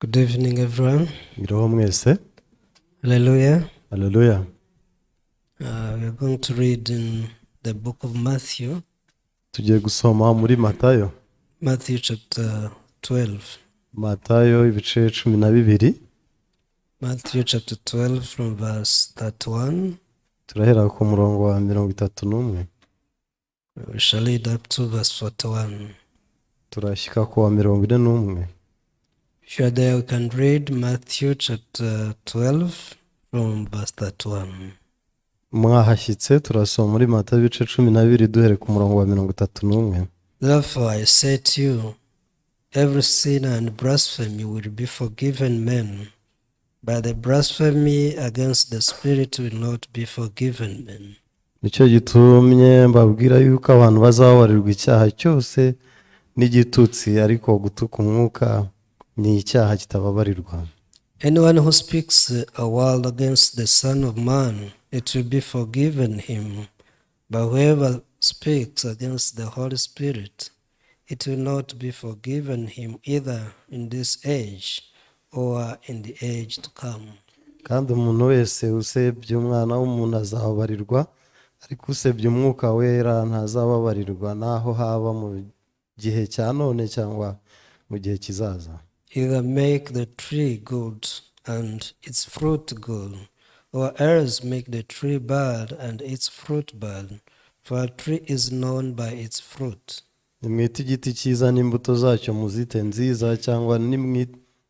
Good evening, everyone. Iriho mwese. Hallelujah. Hallelujah. We're going to read in the book of Matthew. Tugiye gusoma muri Matayo. Matthew chapter 12. Matayo ibice 12. Matthew chapter 12 from verse 31. Turahera ku murongo wa 31. We shall read up to verse 41. Turashyika ku wa 41. If you are there, we can read Matthew chapter 12 from verse 31. Mwahashyitse turasoma muri Matayo ibice 12 duhere ku murongo wa 31. Therefore I say to you, every sin and blasphemy will be forgiven men, but the blasphemy against the Spirit will not be forgiven men. Nicyo gitumye mbabwira yuko abantu bazababarirwa icyaha cyose n'igitutsi, ariko gutuka umwuka ni icyaha kitababarirwa. Anyone who speaks a word against the Son of Man, it will be forgiven him. But whoever speaks against the Holy Spirit, it will not be forgiven him either in this age or in the age to come. Kandi umuntu wese usebye umwana w'umuntu azababarirwa, ariko usebye umwuka wera ntazababarirwa, naho haba mu gihe cya none cyangwa mu gihe kizaza. Either make the tree good and its fruit good, or else make the tree bad and its fruit bad, for a tree is known by its fruit. Nimwite igiti cyiza n'imbuto zacyo muzite nziza, cyangwa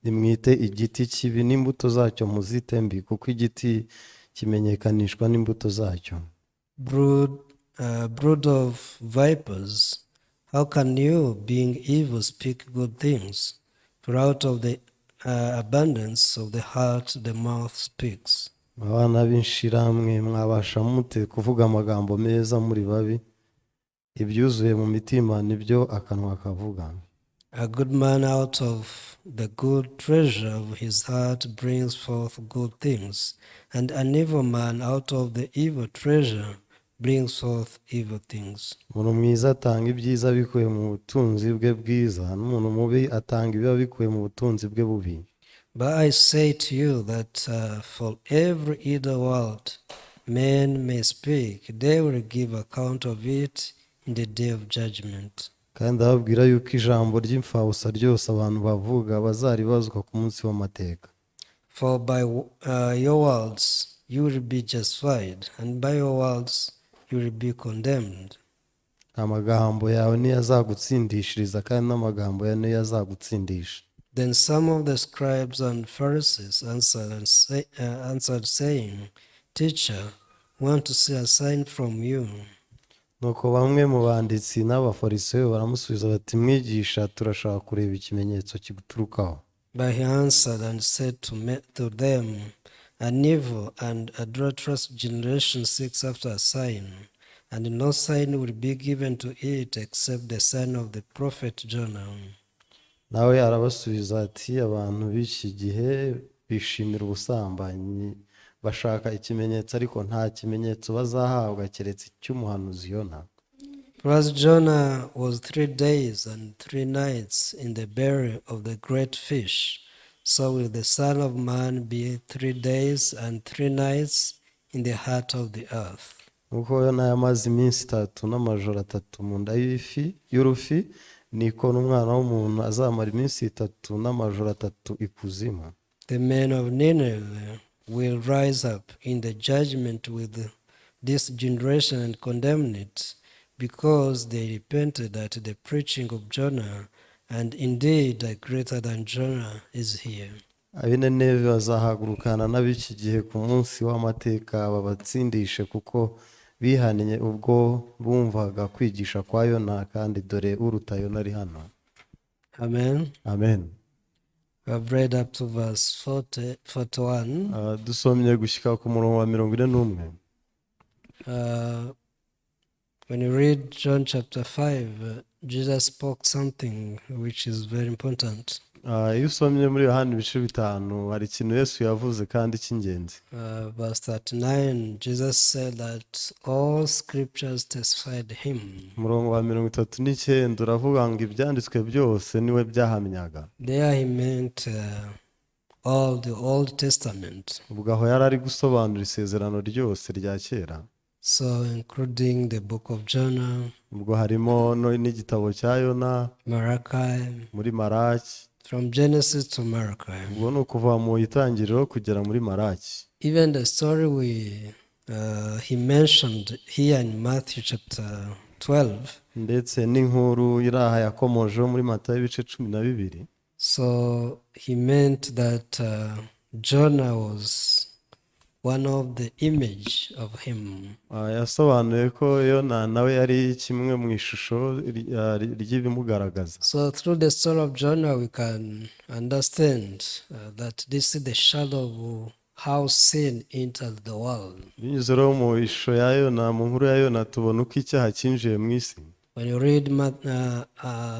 nimwite igiti kibi n'imbuto zacyo muzite mbi, kuko igiti kimenyekanishwa n'imbuto zacyo. Brood of vipers, how can you, being evil, speak good things? For out of the abundance of the heart the mouth speaks. Abana b'inshiramwe, mwabasha mute kuvuga amagambo meza muri babi? Ibyuzuye mu mitima nibyo akanwa kavuga. A good man out of the good treasure of his heart brings forth good things, and an evil man out of the evil treasure brings forth evil things. Umuntu mwiza atanga ibyiza bikuye mu butunzi bwe bwiza, n'umuntu mubi atanga ibiba bikuye mu butunzi bwe bubi. But I say to you that for every idle word men may speak, they will give account of it in the day of judgment. Kandi ndababwira yuko ijambo ry'imfabusa ryose abantu bavuga bazaribazwa ku munsi w'amateka. For by your words you will be justified, and by your words you will be condemned. Amagambo yawe niyo azagutsindishiriza, kandi n'amagambo yawe niyo azagutsindisha. Then some of the scribes and Pharisees answered saying, Teacher, we want to see a sign from you. Nuko bamwe mu banditsi n'abafarisayo baramusubiza bati, Mwigisha, turashaka kureba ikimenyetso kiguturukaho. But he answered and said to them, An evil and adulterous generation seeks after a sign, and no sign will be given to it except the sign of the prophet Jonah. Nawe arabasubiza ati, abantu b'iki gihe bishimira ubusambanyi, bashaka ikimenyetso, ariko nta kimenyetso bazahabwa keretse icy'umuhanuzi Yona. For as Jonah was 3 days and 3 nights in the belly of the great fish, so will the Son of Man be 3 days and 3 nights in the heart of the earth. Nuko Yona yamaze iminsi 3 n'amajoro 3 mu nda y'urufi, niko n'umwana w'umuntu azamara iminsi 3 n'amajoro 3 ikuzimu. The men of Nineveh will rise up in the judgment with this generation and condemn it, because they repented at the preaching of Jonah, and indeed a greater than Jonah is here. Ab'Nineve bazahagurukana n'ab'iki gihe ku munsi w'amateka babatsindishe, kuko bihannye ubwo bumvaga kwigisha kwa Yona, kandi dore uruta Yona ari hano. Amen. Amen. We have read up to verse 41. Dusomye gushyika ku murongo wa 41. When you read John chapter 5, Jesus spoke something which is very important. Iyo usomye muri Yohana ibice bitanu hari ikintu Yesu yavuze kandi cy'ingenzi. Verse 39, Jesus said that all scriptures testified him. Umurongo wa 39 uravuga ngo ibyanditswe byose niwe byahamyaga. There he meant all the Old Testament. Ubwo aho yari ari gusobanura isezerano ryose rya kera. So including the book of Jonah, ubwo harimo n'igitabo cya Yona, Malachi, muri Maraki. From Genesis to Malachi. Ubwo ni ukuva mu itangiriro kugera muri Maraki. Even the story he mentioned here in Matthew chapter 12. Ndetse n'inkuru iri aha yakomojeho muri Matayo ibice 12. So he meant that Jonah was one of the image of him. Yasobanuye ko Yona nawe yari kimwe mu ishusho ry'ibimugaragaza. So through the story of Jonah we can understand that this is the shadow of how sin entered the world. Binyuze rero mu ishusho ya Yona, mu nkuru ya Yona tubona uko icyaha cyinjiye mu isi. When you read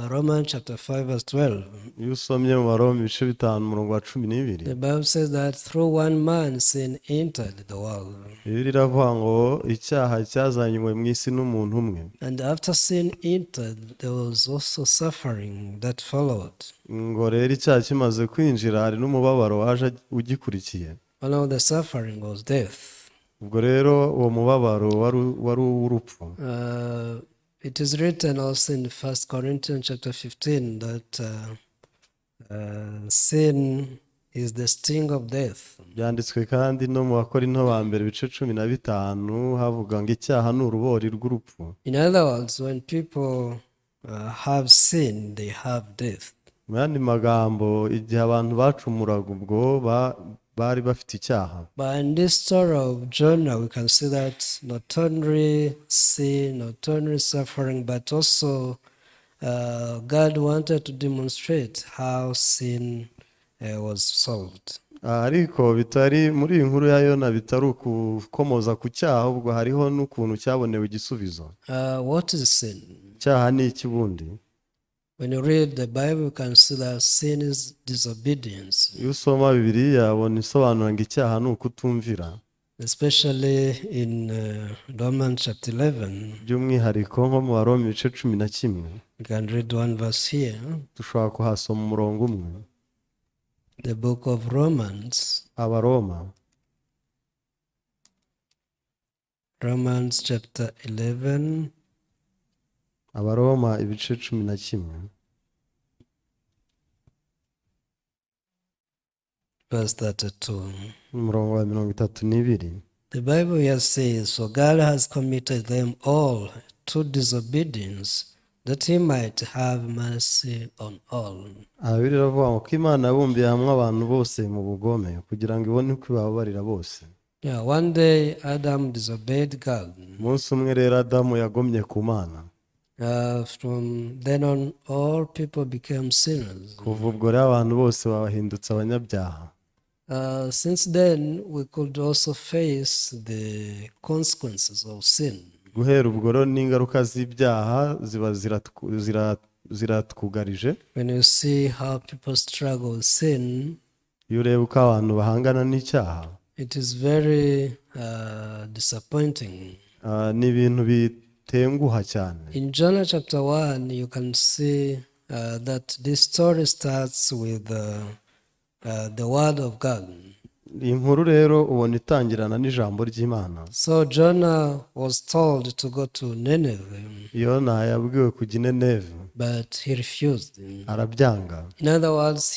Romans chapter 5 verse 12, iyo usomye mu Baroma ibice 5 umurongo wa 12, the Bible says that through one man sin entered the world. Bibiliya iravuga ngo icyaha cyazanywe mu isi n'umuntu umwe. And after sin entered, there was also suffering that followed. Ngo rero icyaha kimaze kwinjira hari n'umubabaro waje ugikurikiye. One of the suffering was death. Ubwo rero uwo mubabaro wari urupfu. It is written also in 1 Corinthians chapter 15 that sin is the sting of death. Byanditswe kandi no mu Bakorinto ba mbere ibice 15 havuga ngo icyaha ni urubori rw'urupfu. In other words, when people have sin, they have death. Mu yandi magambo, igihe abantu bacumuraga ubwo bari bafite icyaha. But in this story of Jonah, we can see that not only sin, not only suffering, but also God wanted to demonstrate how sin was solved. Ariko bitari muri iyi nkuru ya Yona bitari ukukomoza ku cyaha, ubwo hariho n'ukuntu cyabonewe igisubizo. What is sin? Cyaha ni iki bundi? When you read the Bible, you can see that sin is disobedience. Iyo usoma Bibiliya ubona isobanura ngo icyaha ni ukutumvira. Especially in Romans chapter 11. By'umwihariko nko mu Baroma ibice 11. You can read one verse here. Dushobora kuhasoma umurongo umwe. The book of Romans. Abaroma. Romans chapter 11. Abaroma ibice 11. Verse 32. Umurongo wa 32. The Bible here says, "For God has committed them all to disobedience, that he might have mercy on all." Bibiliya iravuga ngo Imana yabumbiye hamwe abantu bose mu bugome kugira ngo ibone uko ibababarira bose. Yeah, one day Adam disobeyed God. Umunsi umwe rero Adamu yagomye ku Mana. From then on, all people became sinners. Kuva ubwo rero abantu bose babahindutse abanyabyaha. Since then, we could also face the consequences of sin. Guhera ubwo rero n'ingaruka z'ibyaha ziba ziratwugarije. When you see how people struggle with sin, iyo ureba uko abantu bahangana n'icyaha, it is very disappointing. Ni ibintu bitenguha cyane. In Jonah chapter 1, you can see that this story starts with the word of God. Iyi nkuru rero ubona itangirana n'ijambo ry'Imana. So Jonah was told to go to Nineveh. Yona yabwiwe kujya i Nineve. But he refused. Arabyanga. In other words,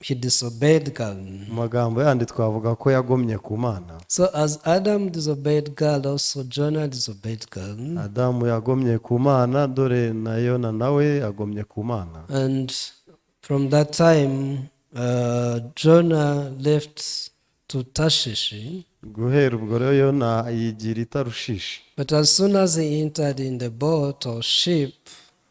he disobeyed God. Mu magambo yandi twavuga ko yagomye ku Mana. So as Adam disobeyed God, also Jonah disobeyed God. Adamu yagomye ku Mana, dore na Yona nawe yagomye ku Mana. And from that time, Jonah left to Tarshish. Guhera ubwo rero Yona yigira i Tarushishi. But as soon as he entered in the boat or ship,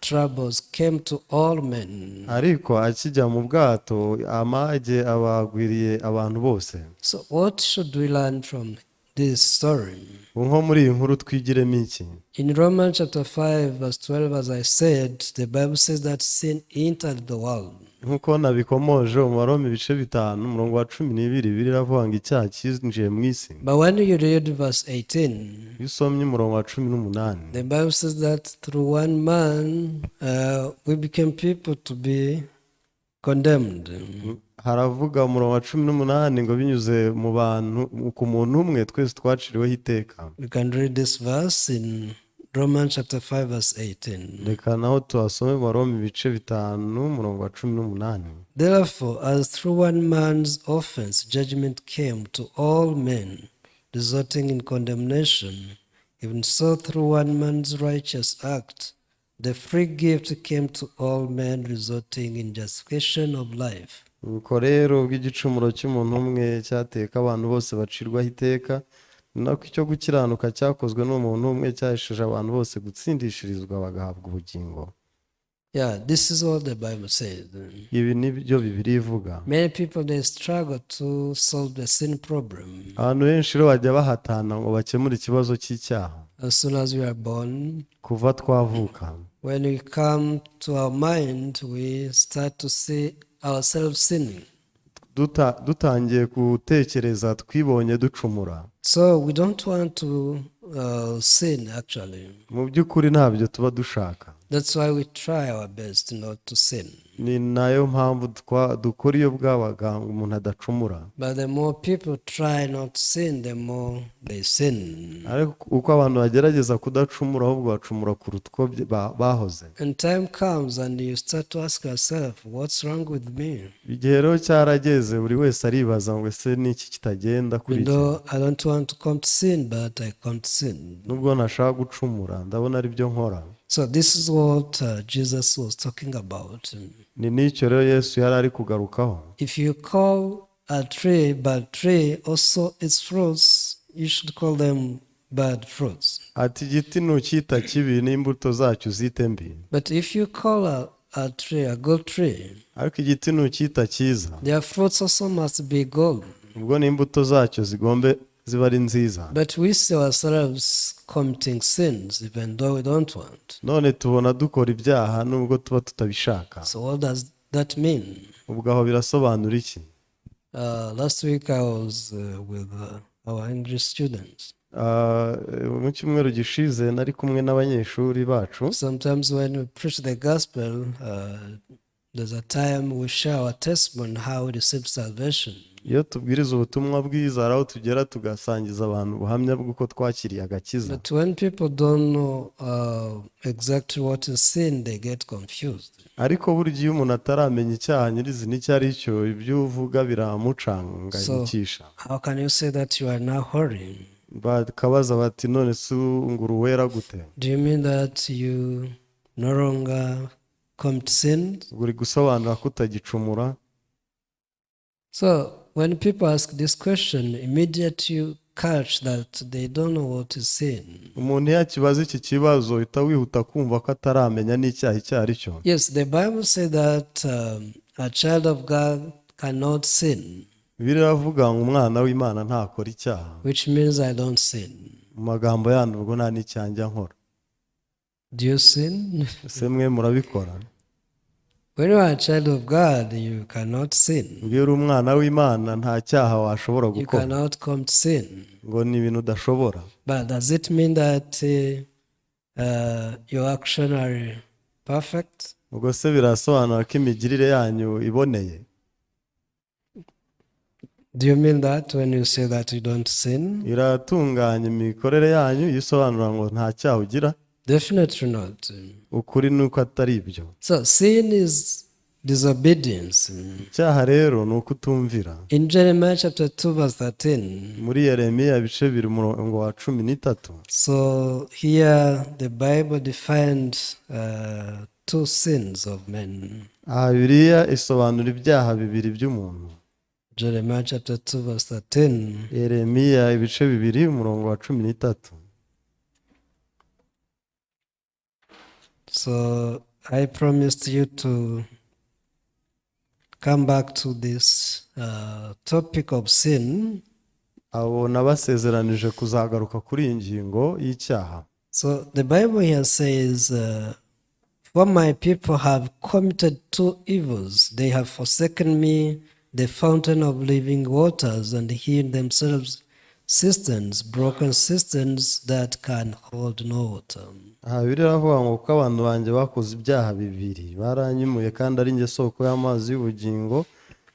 troubles came to all men. Ariko akijya mu bwato amage abagwiriye abantu bose. So what should we learn from this story? Nko muri iyi nkuru twigiremo iki? In Romans chapter 5 verse 12, as I said, the Bible says that sin entered the world. nk'uko nabikomoje mu Baroma ibice 5 umurongo wa 12 biravuga ngo icyaha cyinjiye mu isi. But when you read verse 18, Iyo usomye umurongo wa 18 the Bible says that through one man we became people to be condemned. haravuga umurongo wa 18 ngo binyuze mu bantu ku muntu umwe twese twaciriweho iteka. We can read this verse in Romans chapter 5 verse 18. Reka naho tuhasome mu Baroma ibice 5 umurongo wa 18. Therefore, as through one man's offense judgment came to all men, resulting in condemnation, even so through one man's righteous act, the free gift came to all men, resulting in justification of life. Nuko rero ubwo igicumuro cy'umuntu umwe cyateka abantu bose bacirwaho iteka, nako icyo gukiranuka cyakozwe n'umuntu umwe cyahesheje abantu bose gutsindishirizwa bagahabwa ubugingo. Yeah, this is what the Bible says. Ibi nibyo Bibiliya ivuga. Many people, they struggle to solve the sin problem. Abantu benshi rero bajya bahatana ngo bakemure ikibazo cy'icyaha. As soon as we are born, kuva twavuka, when we come to our mind, we start to see ourselves sinning. dutangiye gutekereza twibonye ducumura. So we don't want to sin actually. Mu by'ukuri ntabyo tuba dushaka. That's why we try our best not to sin. Ni nayo mpamvu dukora iyo bwabaga umuntu adacumura. But the more people try not to sin, the more they sin. Ariko uko abantu bagerageza kudacumura ahubwo bacumura kuruta uko bahoze. And time comes and you start to ask yourself, what's wrong with me? Igihe rero cyarageze buri wese aribaza ngo ese niki kitagenda kuri cye. I don't want to come to sin, but I come to sin. Nubwo nashaka gucumura ndabona ari byo nkora. So this is what Jesus was talking about. Ni nicyo rero Yesu yari ari kugarukaho. If you call a tree bad tree, also its fruits, you should call them bad fruits. Ati igiti nukita kibi n'imbuto zacyo zite mbi. But if you call a tree a good tree, ariko igiti nukita cyiza, their fruits also must be good. Ubwo n'imbuto zacyo zigombe ziba ari nziza. But we see ourselves committing sins even though we don't want. None tubona dukora ibyaha nubwo tuba tutabishaka. So what does that mean? Ubwo aho birasobanura iki? Last week I was with our English students. Mu cyumweru gishize nari kumwe n'abanyeshuri bacu. Sometimes when we preach the gospel, there's a time we share our testimony how we received salvation. Iyo tubwiriza ubutumwa bwiza araho tugera tugasangiza abantu ubuhamya bw'uko twakiriye agakiza. But when people don't know exactly what is sin, they get confused. Ariko burya iyo umuntu ataramenya icyaha nyirizina icyo ari cyo, ibyo uvuga biramucanganyikisha. So how can you say that you are now holy? Bakabaza bati none se nguru wera gute? Do you mean that you no longer commit sin? Uri gusobanura ko utagicumura? So when people ask this question, immediately you catch that they don't know what is sin. Umuntu yakibaza iki kibazo uhita wihuta kumva ko ataramenya n'icyaha icyo ari cyo. Yes, the Bible says that a child of God cannot sin. Biravuga ngo umwana w'Imana ntakora icyaha. Which means I don't sin. Mu magambo yandi ubwo nta n'icyanjya nkora. Do you sin? Se mwe murabikora? When you are a child of God, you cannot sin. Iyo uri umwana w'Imana nta cyaha washobora gukora. You cannot commit sin. Ngo ni ibintu udashobora. But does it mean that your action are perfect? Ubwo se birasobanura ko imigirire yanyu iboneye? Do you mean that when you say that you don't sin? Iratunganya imikorere yanyu yisobanura ngo nta cyaha ugira? Definitely not. Ukuri nuko atari ibyo. So sin is disobedience. Icyaha rero ni ukutumvira. In Jeremiah chapter 2 verse 13. Muri Yeremiya ibice 2 umurongo wa 13. So here the Bible defined two sins of men. Bibiliya isobanura ibyaha bibiri by'umuntu. Jeremiah chapter 2 verse 13. Yeremiya ibice 2 umurongo wa 13. So I promised you to come back to this topic of sin. Abo nabasezeranije kuzagaruka kuri iyi ngingo y'icyaha. So the Bible here says, For my people have committed two evils. They have forsaken me, the fountain of living waters, and hid themselves cisterns, broken cisterns that can hold no water. aha biravuga ngo kuko abantu banjye bakoze ibyaha bibiri baranyimuye kandi ari njye soko y'amazi y'ubugingo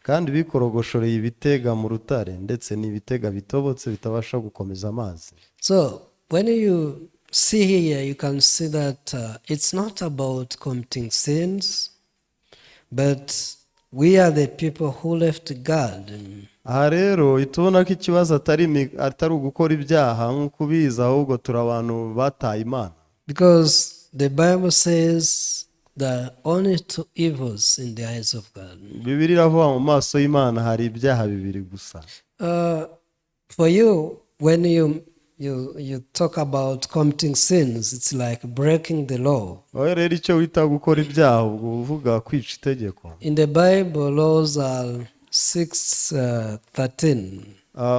kandi bikorogoshoreye ibitega mu rutare ndetse n'ibitega bitobotse bitabasha gukomeza amazi. So when you see here, you can see that it's not about committing sins, but we are the people who left God. aha rero itubona ko ikibazo atari ugukora ibyaha nk'uko ubizi ahubwo turi abantu bataye Imana. Because the Bible says there are only two evils in the eyes of God. Bibiliya iravuga mu maso y'Imana hari ibyaha bibiri gusa. For you, when you talk about committing sins, it's like breaking the law. wowe rero icyo wita gukora ibyaha ubwo uvuga kwica itegeko. In the Bible, laws are 6:13.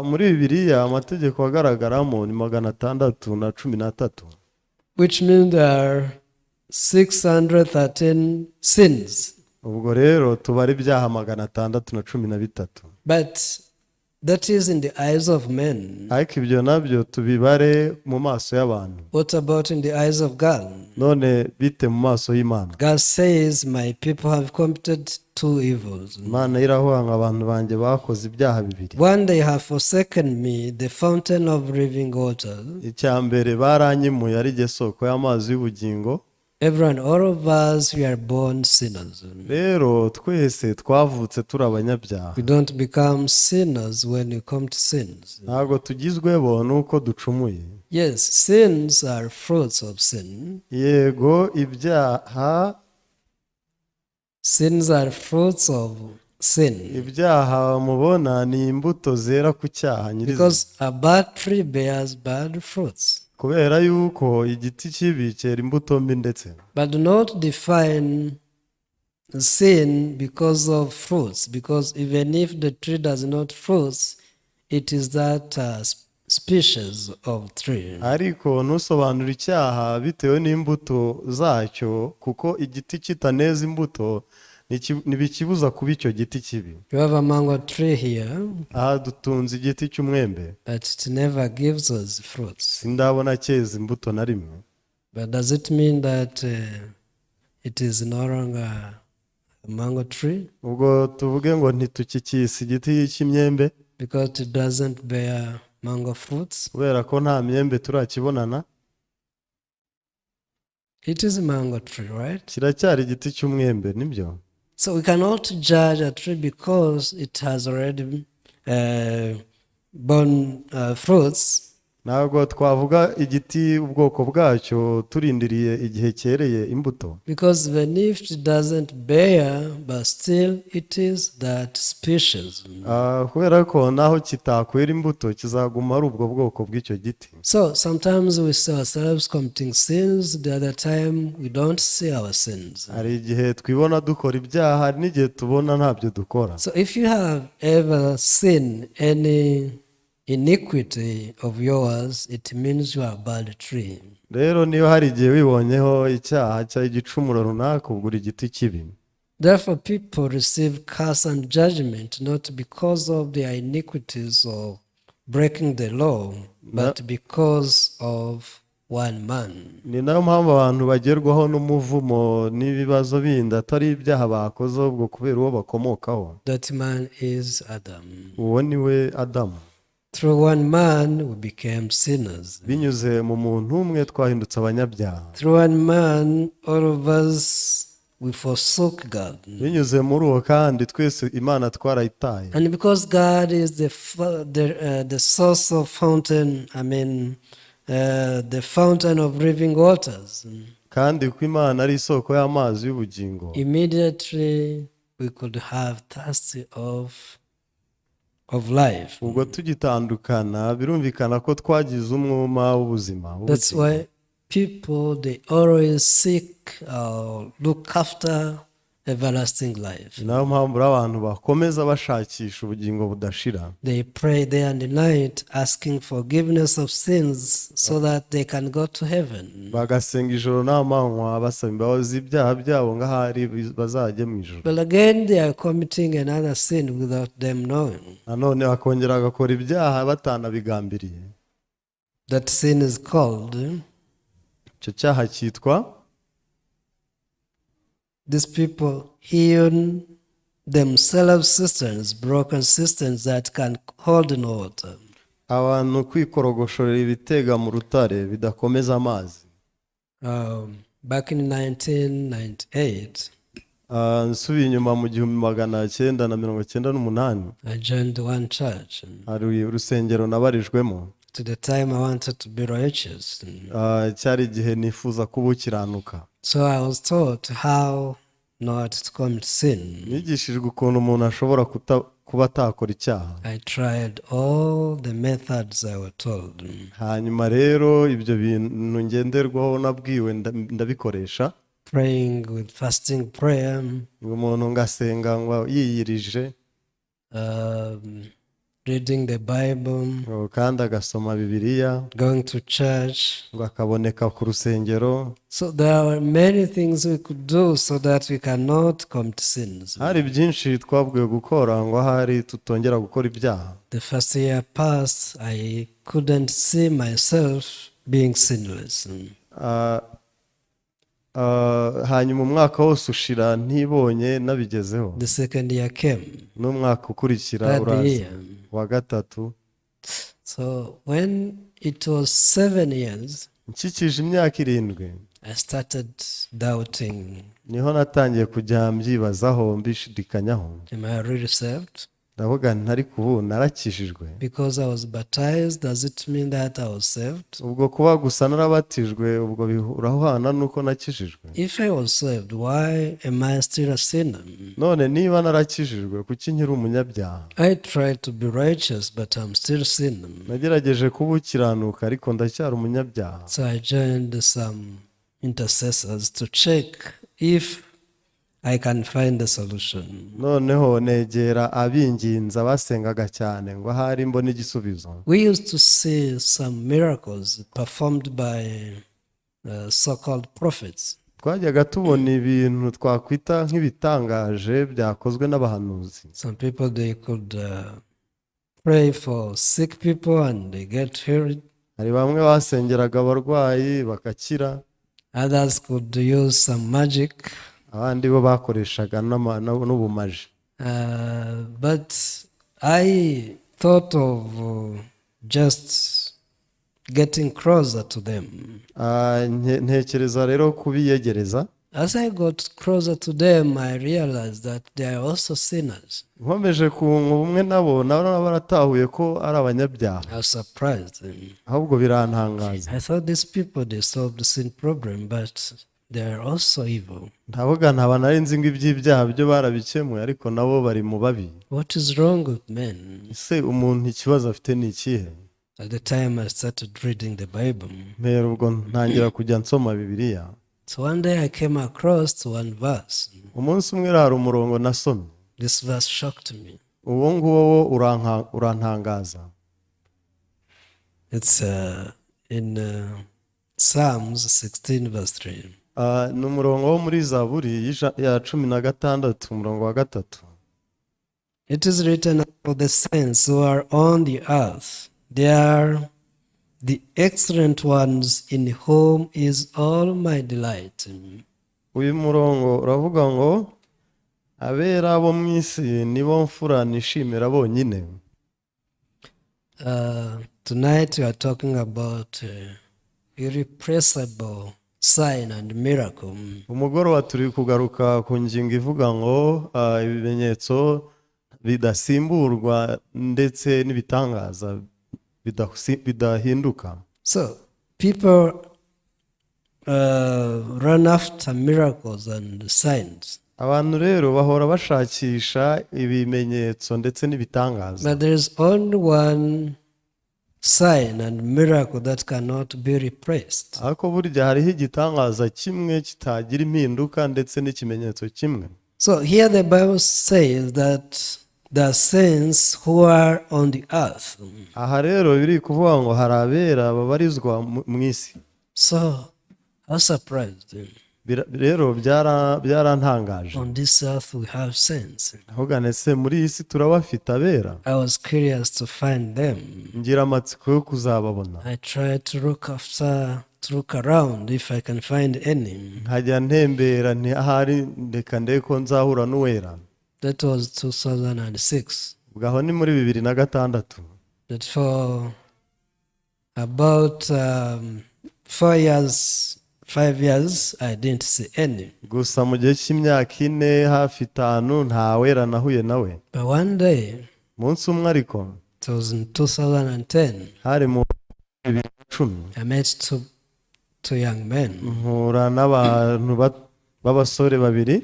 muri Bibiliya amategeko agaragaramo ni 613, which means there are 613 sins. ubwo rero tubara ibyaha 613. But that is in the eyes of men. ariko ibyo nabyo tubibare mu maso y'abantu. What about in the eyes of God? none bite mu maso y'Imana? God says, my people have committed two evils. Imana iravuga ngo abantu banjye bakoze ibyaha bibiri. One, they have forsaken me, the fountain of living water. icya mbere baranyimuye ari jye soko y'amazi y'ubugingo. Everyone, all of us, we are born sinners. rero twese twavutse turi abanyabyaha. We don't become sinners when you come to sins. ntabwo tugizwebo nuko ducumuye. Yes, sins are fruits of sin. yego ibyaha Sins are fruits of sin. ibyaha mubona ni imbuto zera ku cyaha nyirizina. Because a bad tree bears bad fruits. kubera yuko igiti kibi cyera imbuto mbi ndetse. But do not define sin because of fruits, because even if the tree does not fruits, it is that species of tree. ariko ntusobanura icyaha bitewe n'imbuto zacyo kuko igiti kitaneza imbuto ntibikibuza kuba icyo giti kibi. You have a mango tree here, aha dutunze igiti cy'umwembe but it never gives us fruits. sindabona cyeza imbuto na rimwe. But does it mean that it is no longer a mango tree? ubwo tuvuge ngo ntitukikise igiti cy'imyembe Because it doesn't bear mango fruits? kubera ko nta myembe turakibonana. It is a mango tree, right? kiracyari igiti cy'umwembe nibyo. So we cannot judge a tree because it has already borne fruits. ntabwo twavuga igiti ubwoko bwacyo turindiriye igihe cyereye imbuto. Because even if it doesn't bear, but still it is that species. kubera ko naho kitakwera imbuto kizaguma ari ubwo bwoko bw'icyo giti. So sometimes we see ourselves committing sins, the other time we don't see our sins. hari igihe twibona dukora ibyaha hari n'igihe tubona ntabyo dukora. So if you have ever seen any iniquity of yours, it means you are a bad tree. rero niyo hari igihe wibonyeho icyaha cyangwa igicumuro runaka ubwo uri igiti kibi. Therefore people receive curse and judgment not because of their iniquities or breaking the law, but because of one man. ni nayo mpamvu abantu bagerwaho n'umuvumo n'ibibazo bindi atari ibyaha bakoze ubwo kubera uwo bakomokaho. That man is Adam. uwo ni we Adamu. Through one man we became sinners. binyuze mu muntu umwe twahindutse abanyabyaha. Through one man all of us we forsook God. binyuze muri uwo kandi twese Imana twarayitaye. And because God is the source of fountain, the fountain of living waters, kandi ko Imana ari isoko y'amazi y'ubugingo. immediately we could have thirst of life. ubwo tugitandukana birumvikana ko twagize umwuma w'ubuzima. That's why people, they always seek look after everlasting life. nayo mpamvu abantu bakomeza bashakisha ubugingo budashira. They pray day and night asking forgiveness of sins so that they can go to heaven. Bagasenga ijoro n'amanywa basaba imbabazi ibyaha byabo ngahari bazajye mu ijoro. But again they are committing another sin without them knowing. Nanone bakongera bagakora ibyaha batanabigambiriye. That sin is called, icyo cyaha cyitwa, these people hewn themselves cisterns, broken cisterns that can hold no water. abantu kwikorogoshorera ibitega mu rutare bidakomeza amazi. Back in 1998, nsubiye inyuma mu 1998 I joined one church. hari urusengero nabarijwemo. To the time I wanted to be righteous. cyari igihe nifuza kuba ukiranuka. So I was taught how not to commit sin. nigishijwe ukuntu umuntu ashobora kuba atakora icyaha. I tried all the methods I was told. hanyuma rero ibyo bintu ngenderwaho nabwiwe ndabikoresha. Praying with fasting prayer. umuntu ngasenga ngo yiyirije. Reading the Bible. kandi agasoma Bibiliya. Going to church. ngo akaboneka ku rusengero. So there are many things we could do so that we cannot commit sins. hari byinshi twabwiwe gukora ngo ahari tutongera gukora ibyaha. The first year passed, I couldn't see myself being sinless. hanyuma umwaka wose ushira ntibonye nabigezeho. The second year came. n'umwaka ukurikira uraza wa gatatu. So when it was 7 years, nkikije imyaka 7, I started doubting. niho natangiye kujya mbyibazaho mbishidikanyaho. Am I really saved? ndavuga ntari kubu narakijijwe. Because I was baptized, does it mean that I was saved? ubwo kuba gusa narabatijwe ubwo bihurahwana nuko nakijijwe. If I was saved, why am I still a sinner? none niba narakijijwe kuki nkiri umunyabyaha? I tried to be righteous, but I'm still a sinner. nagerageje kuba ukiranuka ariko ndacyari umunyabyaha. So I joined some intercessors to check if I can find a solution. noneho negera abinginza basengaga cyane ngo ahari mbona igisubizo. We used to see some miracles performed by so-called prophets. twajyaga tubona ibintu twakwita nk'ibitangaje byakozwe n'abahanuzi. Some people, they could pray for sick people and they get healed. hari bamwe basengeraga abarwayi bakakira. Others could use some magic. abandi bo bakoreshaga n'ubumaji. But I thought of just getting closer to them. ntekereza rero kubiyegereza. As I got closer to them, I realized that they are also sinners. nkomeje kunga ubumwe nabo baratahuye ko ari abanyabyaha. I was surprised. ahubwo birantangaza. I thought these people, they solved the sin problem, but they are also evil. ndavuga ntaba nari nzi ngo iby'ibyaha byo barabikemuye ariko nabo bari mu babi. What is wrong with men? ese umuntu ikibazo afite ni ikihe? At the time I started reading the Bible. mbere ubwo ntangira kujya nsoma Bibiliya. So one day I came across to one verse. umunsi umwe hari umurongo nasomye. This verse shocked me. uwo nguwo urantangaza. It's in Psalms 16 verse 3. ni umurongo wo muri Zaburi ya 16 umurongo wa 3. It is written of the saints who are on the earth, they are the excellent ones in whom is all my delight. uyu murongo uravuga ngo abera bo mu isi nibo mfura nishimira bonyine. Tonight we are talking about irreplaceable sign and miracle. umugoroba turi kugaruka ku ngingo ivuga ngo ibimenyetso bidasimburwa ndetse n'ibitangaza bidahinduka. So people run after miracles and signs. abantu rero bahora bashakisha ibimenyetso ndetse n'ibitangaza. But there is only one sign and miracle that cannot be replaced. ariko burya hariho igitangaza kimwe kitagira impinduka ndetse n'ikimenyetso kimwe. So here the Bible says that the saints who are on the earth. aha rero biri kuvuga ngo hari abera babarizwa mu isi. So I was surprised. Rero byarantangaje. On this earth we have saints. ahubwo se muri iyi si turabafite abera. I was curious to find them. ngira amatsiko yo kuzababona. I tried to look around if I can find any. nkajya ntembera ahari ndeka ndeko nzahura n'uwera. That was 2006. ubwo ni muri 2006. That for about 5 years I didn't see any. gusa mu gihe cy'imyaka 4 hafi 5 nta wera nahuye nawe. But one day, munsi umwe ariko, it was in 2010, hari mu 2010, I met two young men. mpura n'abantu b'abasore babiri.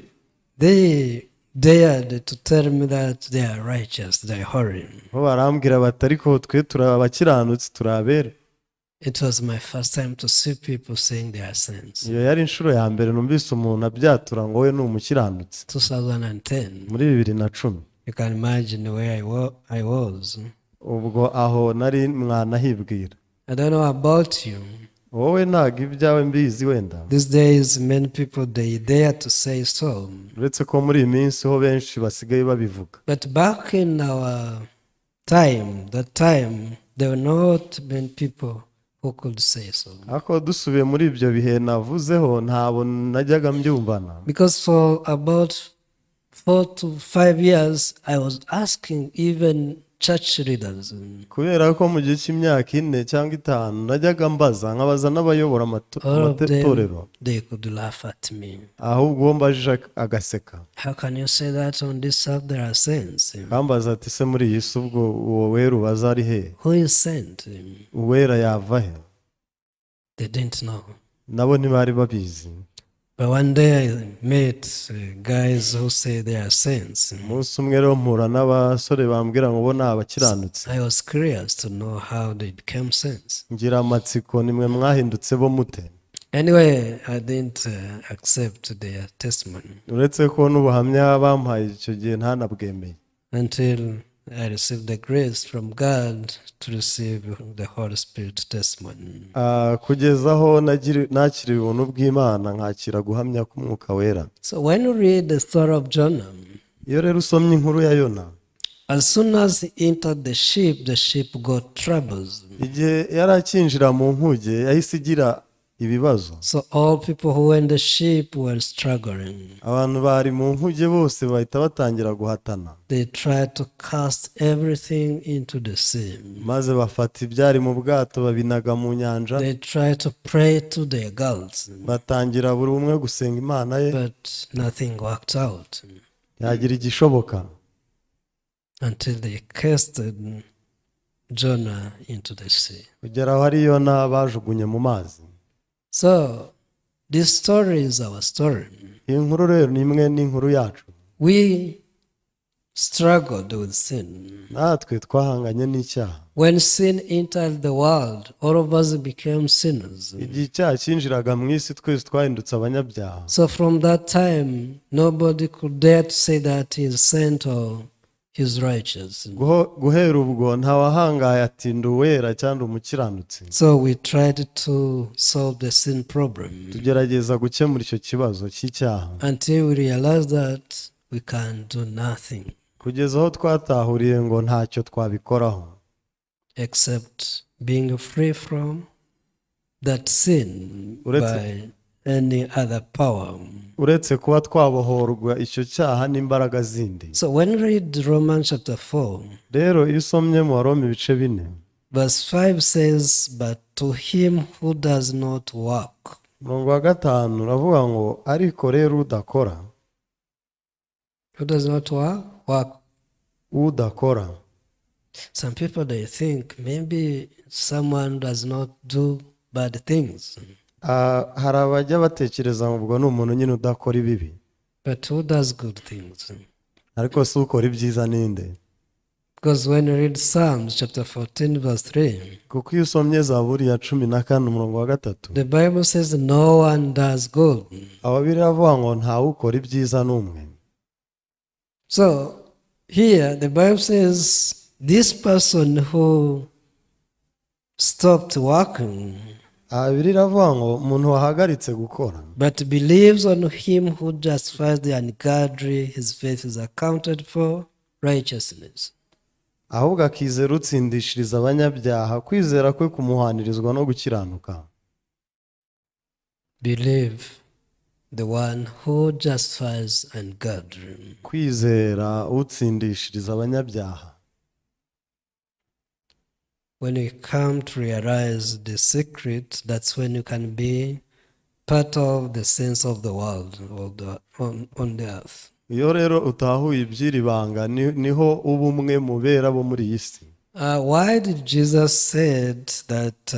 They dared to tell me that they are righteous, they are holy. bo barambwira bati ariko twe turabakiranutsi turabera. It was my first time to see people saying they are saints. iyo yari inshuro ya mbere numvise umuntu abyatura ngo we ni umukiranutsi. 2010. muri 2010. You can imagine where I was. ubwo aho nari mwanahibwira. I don't know about you. wowe ntabwo ibyawe mbizi wenda. These days many people they dare to say so. uretse ko muri iyi minsi ho benshi basigaye babivuga. But back in our time, that time, there were not many people who could say so. ariko dusubiye muri ibyo bihe navuzeho ntabwo najyaga mbyumvana. Because for about 4 to 5 years, I was asking even church leaders. kubera ko mu gihe cy'imyaka 4 cyangwa 5 najyaga nkabaza n'abayobora amatorero. They could laugh at me. ahubwo mbajije agaseka. How can you say that on this earth there are saints? kambaza ati se muri iyi si ubwo uwo wera ubaza ari he? Who is sent? uwera yava he? They didn't know. nabo ntibari babizi. But one day I met guys who say they are saints. umunsi umwe rero mpura n'abasore bambwira ngo bo ni abakiranutsi. I was curious to know how they became saints. ngira amatsiko nimwe mwahindutse bo mute? Anyway, I didn't accept their testimony uretse ko n'ubuhamya bampaye icyo gihe ntanabwemeye. until I received the grace from God to receive the Holy Spirit testimony. kugeza aho nakiriye ubuntu bw'Imana nkakira guhamya k'Umwuka Wera. So when you read the story of Jonah, iyo rero usomye inkuru ya Yona, as soon as he entered the ship got troubles. igihe yari akinjira mu nkuge yahise igira ibibazo. So all people who were in the ship were struggling. abantu bari mu nkuge bose bahita batangira guhatana. They tried to cast everything into the sea. maze bafata ibyari mu bwato babinaga mu nyanja. They tried to pray to their gods. batangira buri umwe gusenga Imana ye. But nothing worked out. yagira igishoboka. Until they casted Jonah into the sea. kugera aho ari Yona bajugunye mu mazi. So this story is our story. iyi nkuru rero ni imwe n'inkuru yacu. We struggled with sin. natwe twahanganye n'icyaha. When sin entered the world, all of us became sinners. igihe icyaha cyinjiraga mu isi twese twahindutse abanyabyaha. So from that time, nobody could dare to say that he is saint or he is righteous. guhera ubwo ntawahangaye ati ndi uwera cyangwa umukiranutsi. So we tried to solve the sin problem tugerageza gukemura icyo kibazo cy'icyaha until we realized that we can do nothing kugeza aho twatahuriye ngo ntacyo twabikoraho except being free from that sin by any other power. uretse kuba twabohorwa icyo cyaha n'imbaraga zindi. So when we read Romans chapter 4, rero iyo usomye mu Waroma ibice 4, verse 5 says, but to him who does not work. umurongo wa 5 uravuga ngo ariko rero udakora. Who does not work? udakora. Some people they think maybe someone does not do bad things. hari abajya batekereza ngo ubwo ni umuntu nyine udakora ibibi. But who does good things? ariko si ukora ibyiza ninde? Because when you read Psalms chapter 14 verse 3, kuko iyo usomye Zaburi ya 14 umurongo wa 3, the Bible says no one does good. ababiri avuga ngo ntawe ukora ibyiza n'umwe. So here the Bible says this person who stopped working Bibiliya iravuga ngo umuntu wahagaritse gukora but believes on him who justifies the ungodly, his faith is accounted for righteousness. ahubwo akizera utsindishiriza abanyabyaha kwizera kwe kumuhanirizwa no gukiranuka. Believe the one who justifies ungodly. Kwizera utsindishiriza abanyabyaha. When you come to realize the secret, that's when you can be part of the sense of the world on the earth. Iyo rero utahuye iby'iri banga niho uba umwe mu bera bo muri iyi si. Why did Jesus said that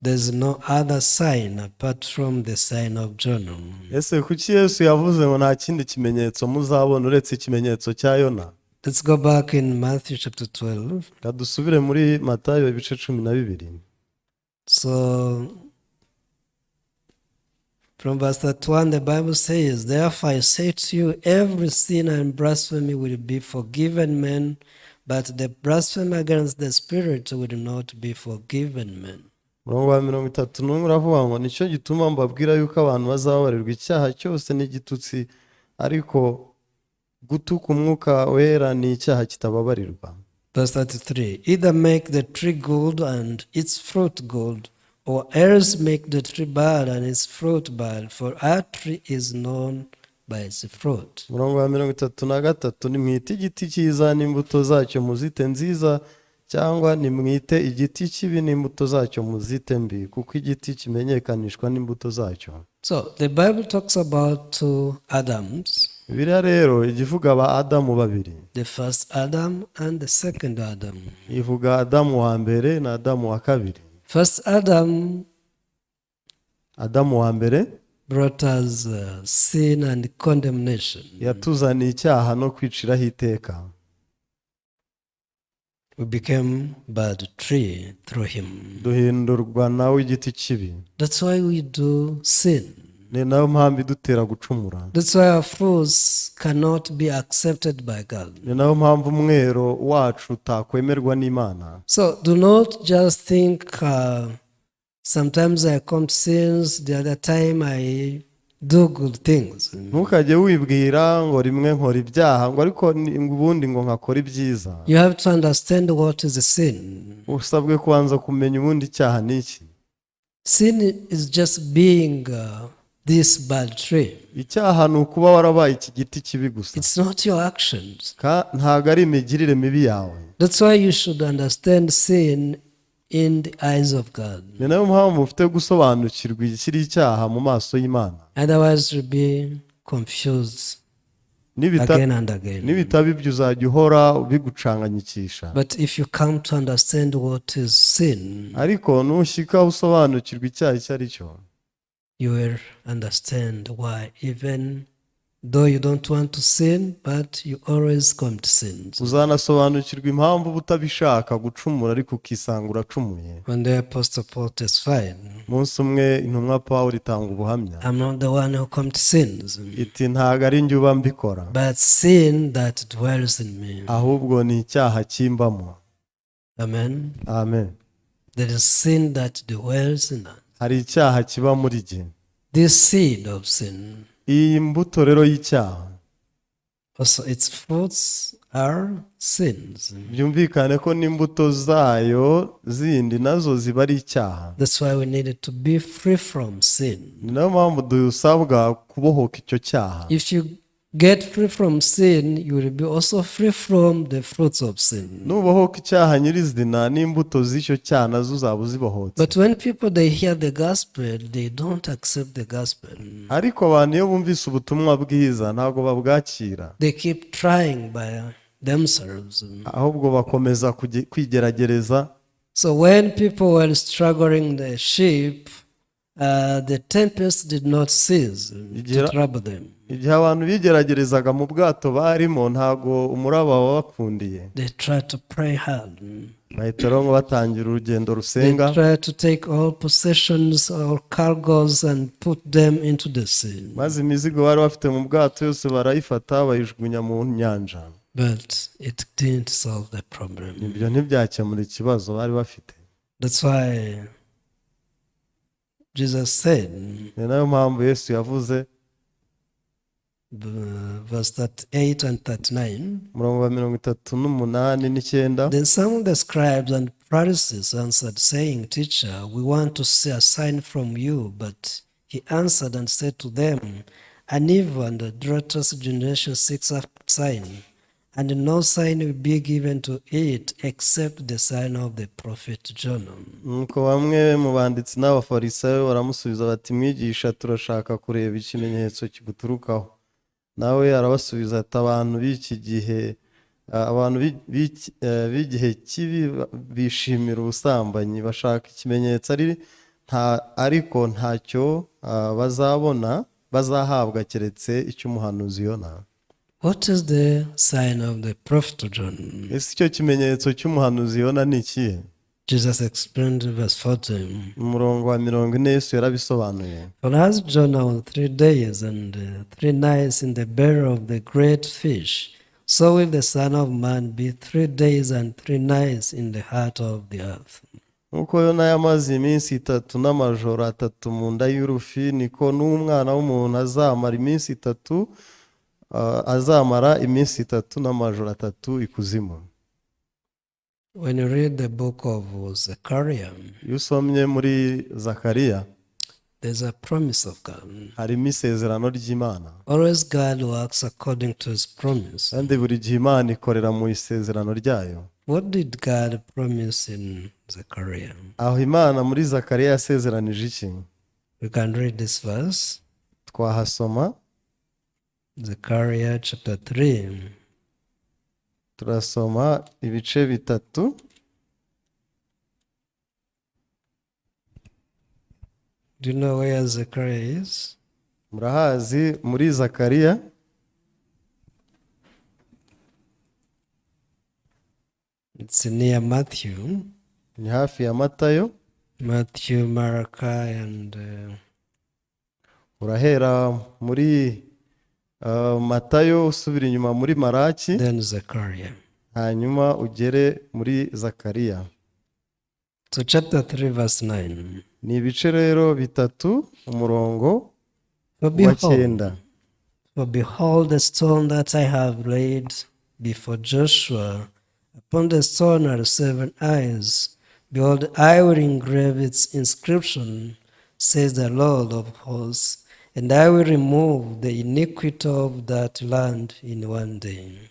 there's no other sign apart from the sign of John? Ese kuki Yesu yavuze ngo nta kindi kimenyetso muzabona uretse ikimenyetso cya Yona? Let's go back in Matthew chapter 12. Kadusubire muri Matayo ibice 12. So from verse 31, the Bible says, therefore I say to you, every sin and blasphemy will be forgiven men, but the blasphemy against the Spirit will not be forgiven men. Murongo wa 31 uravuga ngo nicyo gituma mbabwira yuko abantu bazababarirwa icyaha cyose n'igitutsi, ariko gutuka umwuka wera ni icyaha kitababarirwa. Verse 33, either make the tree good and its fruit good, or else make the tree bad and its fruit bad, for a tree is known by its fruit. Murongo wa 33, nimwite igiti cyiza n'imbuto zacyo muzite nziza, cyangwa nimwite igiti kibi n'imbuto zacyo muzite mbi, kuko igiti kimenyekanishwa n'imbuto zacyo. So the Bible talks about two Adams. Bibiliya rero igivuga aba Adamu babiri. The first Adam and the second Adam. Ivuga Adamu wa mbere na Adamu wa kabiri. First Adam wa mbere brought us sin and condemnation. Yatuzaniye icyaha no kwiciraho iteka. We became bad tree through him. Duhindurwa nawe igiti kibi. That's why we do sin. Ni nayo mpamvu idutera gucumura. That's why our fruits cannot be accepted by God. Ni nayo mpamvu umwero wacu utakwemerwa n'Imana. So do not just think sometimes I commit sins, the other time I do good things. Ntukajye wibwira ngo rimwe nkora ibyaha ngo ariko ubundi ngo nkakora ibyiza. You have to understand what is a sin. Usabwe kubanza kumenya ubundi icyaha ni iki. Sin is just being this bad tree. Icyaha ni ukuba warabaye iki giti kibi gusa. It's not your actions. Ntago ari imigirire mibi yawe. That's why you should understand sin in the eyes of God. Ni nayo mpamvu ufite gusobanukirwa ikiri icyaha mu maso y'Imana. Otherwise you'll be confused again and again. Nibitaba ibyo uzajya uhora bigucanganyikisha. But if you come to understand what is sin, ariko nushika usobanukirwa icyaha icyo ari cyo, you will understand why, even though you don't want to sin, but you always commit sins. Uzanasobanukirwa impamvu utabishaka gucumura ariko ukisanga uracumuye. When the Apostle Paul testified, umunsi umwe intumwa Pawulo itanga ubuhamya. I'm not the one who commits sins, iti ntago ari njye uba mbikora, but sin that dwells in me. ahubwo ni icyaha kimbamo. Amen. Amen. There is sin that dwells in us. Hari icyaha kiba muri jye. This seed of sin, iyi mbuto rero y'icyaha, also its fruits are sins. byumvikane ko n'imbuto zayo zindi nazo ziba ari icyaha. That's why we needed to be free from sin. Ni nayo mpamvu dusabwa kubohoka icyo cyaha. If you get free from sin, you will be also free from the fruits of sin. Nubohoka icyaha nyirizina n'imbuto z'icyo cyaha nazo uzaba uzibohotse. But when people they hear the gospel, they don't accept the gospel. Ariko abantu iyo bumvise ubutumwa bwiza ntabwo babwakira. They keep trying by themselves. Ahubwo bakomeza kwigerageza. So when people were struggling the sheep, the tempest did not cease to trouble them. igihe abantu bigeragerezaga mu bwato barimo ntago umuraba wabakundiye. They tried to pray hard. bahita rero batangira urugendo They rusenga, tried to take all possessions or cargoes and put them into the sea. maze imizigo bari bafite mu bwato yose barayifata bayijugunya mu nyanja. But it didn't solve the problem. ibyo ntibyakemura ikibazo bari bafite. That's why Jesus said, ni nayo mpamvu Yesu yavuze verse 38 and 39, umurongo wa 38 n'icyenda. then some of the scribes and Pharisees answered, saying, Teacher, we want to see a sign from you. But he answered and said to them, an evil and adulterous generation seeks a sign, and no sign will be given to it except the sign of the prophet Jonah. nuko bamwe mu banditsi n'abafarisayo baramusubiza bati, mwigisha, turashaka kureba ikimenyetso kiguturukaho. nawe arabasubiza ati, abantu b'iki gihe abantu b'igihe kibi bishimira ubusambanyi, bashaka ikimenyetso ariko ntacyo bazahabwa keretse icy'umuhanuzi Yona. What is the sign of the prophet John? ese icyo kimenyetso cy'umuhanuzi Yona ni ikihe? Jesus explained verse 14. umurongo wa 40 Yesu yarabisobanuye. For as Jonah was 3 days and 3 nights in the belly of the great fish, so will the Son of Man be 3 days and 3 nights in the heart of the earth. Nuko Yona yamaze iminsi 3 n'amajoro 3 mu nda y'urufi, niko n'umwana w'umuntu azamara iminsi 3 azamara iminsi 3 n'amajoro 3 ikuzimu. When you read the book of Zechariah, iyo usomye muri Zakariya, there's a promise of God. harimo isezerano ry'Imana. Always God works according to his promise. kandi buri gihe Imana ikorera mu isezerano ryayo. What did God promise in Zechariah? aho Imana muri Zakariya yasezeranije iki? We can read this verse. twahasoma Zechariah chapter 3. turasoma ibice 3. Do you know where Zechariah is? murahazi muri Zakariya? It's near Matthew. ni hafi ya Matayo. Matthew, Malachi, and urahera muri Matayo usubira inyuma muri Maraki, then Zechariah. hanyuma ugere muri Zakariya. So chapter 3 verse 9. ni ibice rero 3 umurongo For wa 9. behold the stone that I have laid before Joshua, upon the stone are 7 eyes. Behold, I will engrave its inscription, says the Lord of hosts, and I will remove the iniquity of that land in one day.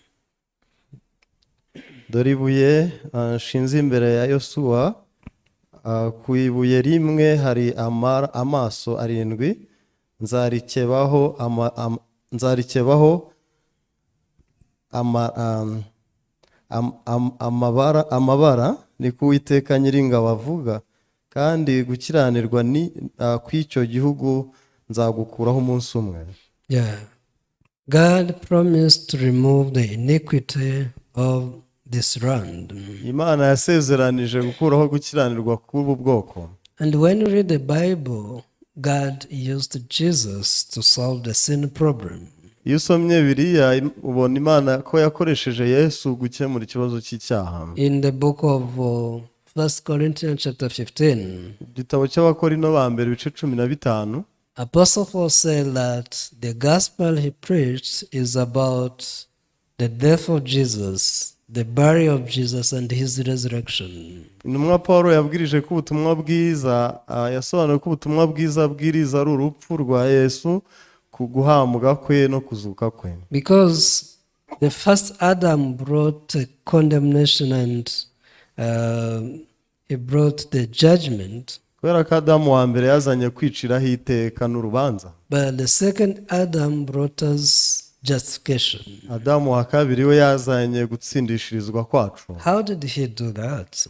dore ibuye nshinze imbere ya Yosuwa, ku ibuye rimwe hari amaso 7, nzarikebaho amabara, ni ko Uwiteka Nyiringabo avuga, kandi gukiranirwa kw'icyo gihugu nzagukuraho umunsi umwe. Yeah. God promised to remove the iniquity of this land. Imana yasezeranije gukuraho gukiranirwa k'ubu bwoko. And when you read the Bible, God used Jesus to solve the sin problem. iyo usomye Bibiliya ubona Imana ko yakoresheje Yesu gukemura ikibazo cy'icyaha. In the book of 1 Corinthians chapter 15, igitabo cy'Abakorinto ba mbere ibice 15, Apostle Paul said that the gospel he preached is about the death of Jesus, the burial of Jesus, and his resurrection. intumwa Paulo yabwirije ko ubutumwa bwiza, yasobanuye ko ubutumwa bwiza abwiriza ari urupfu rwa Yesu, kuguhambwa kwe no kuzuka kwe. Because the first Adam brought condemnation and he brought the judgment. kubera ko Adamu wa mbere yazanye kwiciraho iteka n'urubanza, But the second Adam brought us justification. Adamu wa kabiri we yazanye gutsindishirizwa kwacu. How did he do that?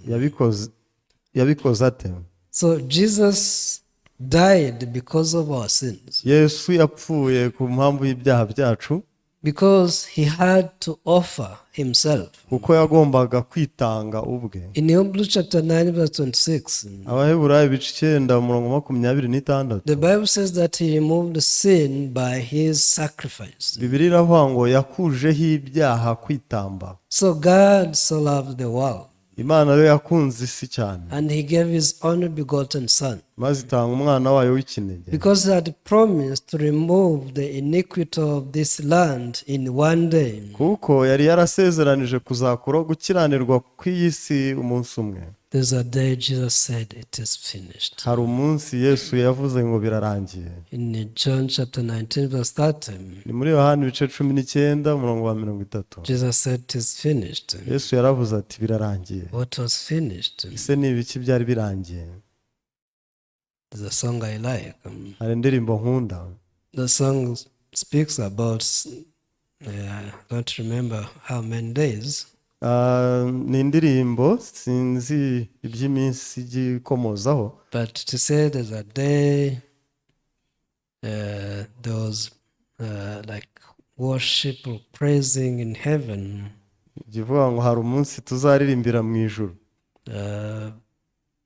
yabikoze ate? So Jesus died because of our sins. Yesu yapfuye ku mpamvu y'ibyaha byacu Because he had to offer himself. kuko yagombaga kwitanga ubwe. In Hebrews chapter 9 verse 26, Abaheburayo ibice 9:26, the Bible says that he removed sin by his sacrifice. Bibiliya iravuga ngo yakujeho ibyaha kwitamba. So God so loved the world, Imana rero yakunze isi cyane, and he gave his only begotten son, maze itanga umwana wayo w'ikinege, because he had promised to remove the iniquity of this land in one day. kuko yari yarasezeranije kuzakuraho gukiranirwa kw'iyi si umunsi umwe. There's a day Jesus said, it is finished. Hari umunsi Yesu yavuze ngo birarangiye. In John chapter 19 verse 30, Ni muri Yohana ibice 19:30. Jesus said, it is finished. Yesu yaravuze ati birarangiye. What was finished? Ese ni ibiki byari birangiye? There's a song I like. Hari indirimbo nkunda. The song speaks about, I don't remember how many days, Ni indirimbo sinzi iby'iminsi igikomozaho, but to say there's a day, there was like worship or praising in heaven. ivuga ngo hari umunsi tuzaririmbira mu ijuru.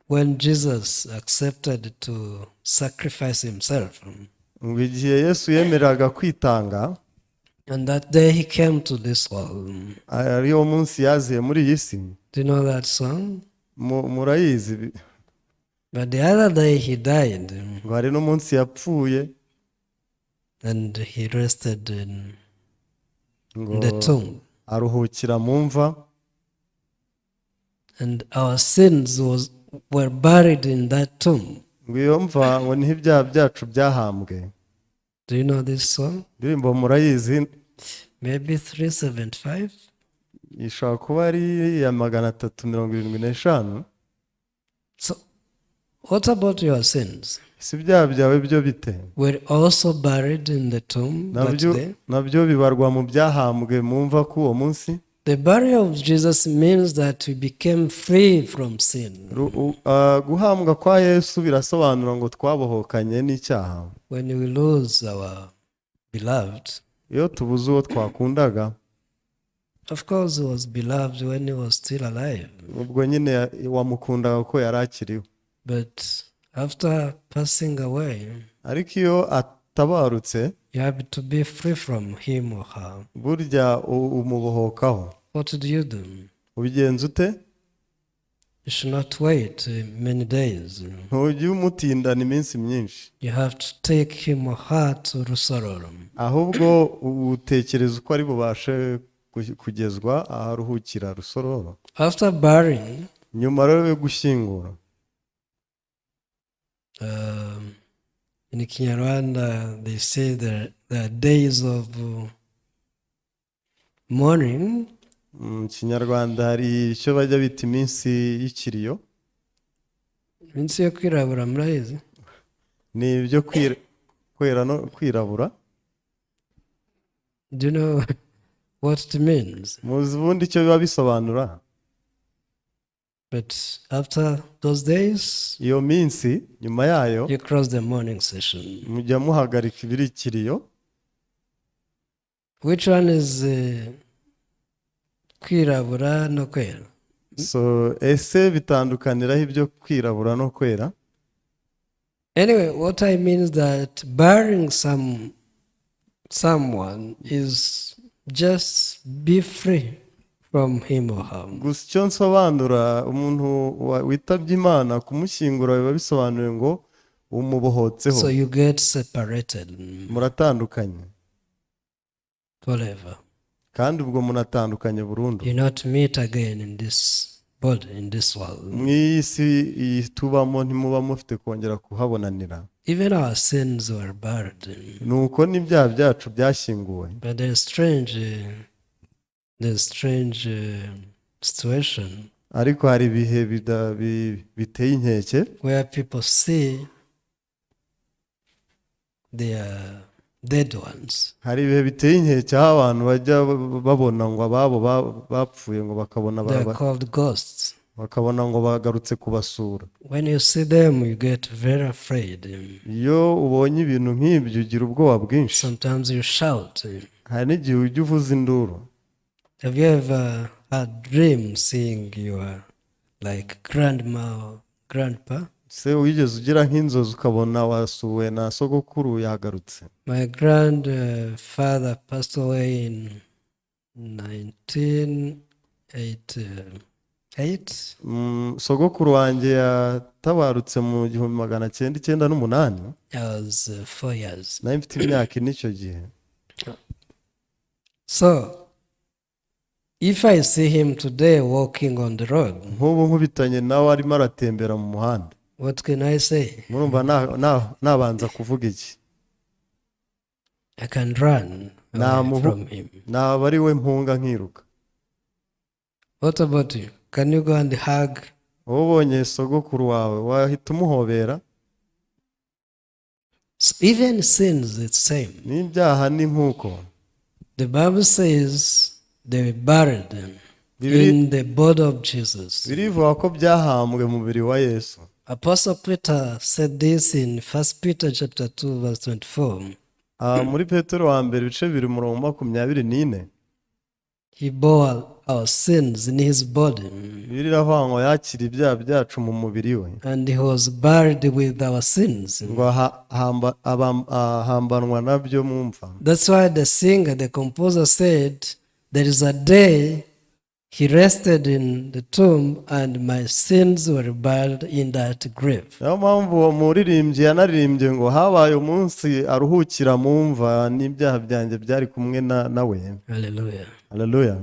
When Jesus accepted to sacrifice himself, Ngo igihe Yesu yemeraga kwitanga, and that day he came to this world. ariyo munsi yaziye muri iyi si. Do you know that song? Murayizi. But the other day he died, Ngo hari n'umunsi yapfuye, and he rested in ngo the tomb. aruhukira mu mva, And our sins were buried in that tomb. ngo iyo mva ngo niho ibyaha byacu byahambwe. Do you know this song? Indirimbo murayizi. Maybe 375? Ishobora kuba ari iya 375. So, what about your sins? Si ibyaha byawe byo bite? Were also buried in the tomb that day? Nabyo bibarwa mu byahambwe mu mva k'uwo munsi. The burial of Jesus means that we became free from sin. Guhambwa kwa Yesu birasobanura ngo twabohokanye n'icyaha. When we lose our beloved, Iyo tubuze uwo twakundaga, of course he was beloved when he was still alive. ubwo nyine wamukundaga ko yari akiriho. But after passing away, Ariko iyo atabarutse, you have to be free from him or her. burya umubohokaho. What do you do? Ubigenza ute? You should not wait many days. Ntujye umutindana iminsi myinshi, You have to take him or her to Rusororo. ahubwo utekereza uko ari bubashe kugezwa aharuhukira Rusororo. After burying, Nyuma rero yo gushyingura, in Kinyarwanda they say there are days of mourning. mu Kinyarwanda hari icyo bajya bita iminsi y'ikiriyo. Iminsi yo kwirabura murayizi? Ni ibyo kwera no kwirabura. Do you know what it means? Muzi ubundi icyo biba bisobanura? But after those days, Iyo minsi nyuma yayo you cross the morning session. mujya muhagarika ibiri ikiriyo. Which one is kwirabura no kwera? So ese bitandukaniraho ibyo kwirabura no kwera? Anyway, what I mean is that burying someone is just be free from him or her. Gusa icyo nsobanura, umuntu witabye Imana kumushyingura biba bisobanuye ngo umubohotseho. So you get separated Muratandukanye forever. kandi ubwo munatandukanye burundu. You not meet again in this body, in this world. Mw'iyi si tubamo ntimuba mufite kongera kuhabonanira. Even our sins were buried. Nuko n'ibyaha byacu byashyinguwe. But there's strange situation Ariko hari ibihe biteye inkeke where people see their dead ones. Hari ibihe biteye inkeke aho abantu bajya babona ngo ababo bapfuye ngo bakabona They are called ghosts. bakabona ngo bagarutse kubasura. When you see them, you get very afraid. Iyo ubonye ibintu nk'ibyo ugira ubwoba bwinshi. Sometimes you shout. Hari n'igihe ujya uvuza induru. Have you ever had dreams seeing your like grandma or grandpa? Se wigeze ugira nk'inzozi ukabona wasuwe na sogokuru yagarutse? My grandfather passed away in 1988. Sogokuru wanjye yatabarutse mu 1998. I was 4 years. Nari mfite imyaka icyo gihe. So if I see him today walking on the road, nk'ubu nkubitanye nawe arimo aratembera mu muhanda, what can I say? murumva nabanza kuvuga iki? I can run away from him. Naba ari we mpunga nkiruka. What about you? Can you go and hug? Ubonye sogokuru wawe wahita umuhobera? So even sins, it's same. N'ibyaha ni nk'uko. The Bible says they buried them in the body of Jesus. Birivuga ko byahambwe mu mubiri wa Yesu. Apostle Peter said this in 1 Peter chapter 2 verse 24. Muri Petero wa mbere ibice 2:24. He bore our sins in his body. Biriravuga ngo yakira ibyaha byacu mu mubiri we. And he was buried with our sins. Ngo hambanwa nabyo mwumva. That's why the singer, the composer said, there is a day he rested in the tomb and my sins were buried in that grave. Niyo mpamvu uwo muririmbyi yanaririmbye ngo habaye umunsi aruhukira mu mva n'ibyaha byanjye byari kumwe nawe. Hallelujah. Hallelujah.